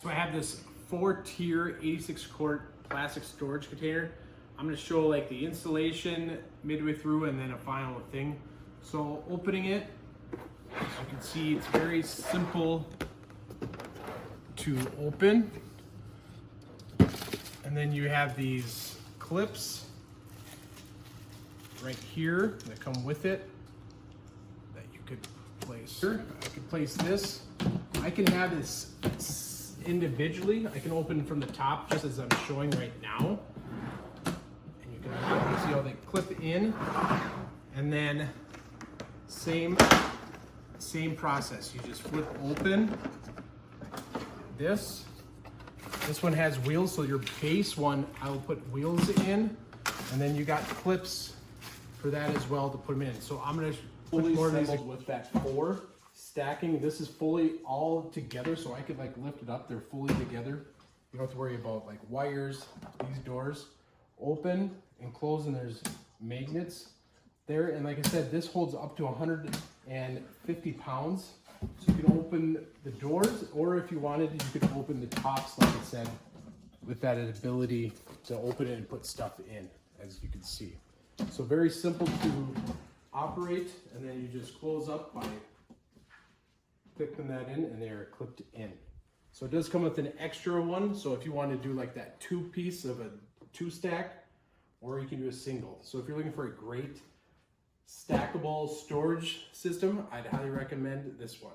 So I have this 4-tier 86 quart plastic storage container. I'm gonna show like the installation midway through and then a final thing. So opening it, as you can see, it's very simple to open. And then you have these clips right here that come with it that you could place. I could place this. I can have this individually. I can open from the top just as I'm showing right now. And you can see how they clip in. And then same process. You just flip open this. This one has wheels, so your base one, I'll put wheels in. And then you got clips for that as well to put them in. So I'm gonna fully assembled with that 4 stacking. This is fully all together, so I could like lift it up. They're fully together. You don't have to worry about like wires. These doors open and close, and there's magnets there. And like I said, this holds up to 150 pounds. So you can open the doors, or if you wanted, you could open the tops, like I said, with that ability to open it and put stuff in, as you can see. So very simple to operate, and then you just close up by clipping that in, and they are clipped in. So it does come with an extra one, so if you want to do like that 2-piece of a 2-stack, or you can do a single. So if you're looking for a great stackable storage system, I'd highly recommend this one.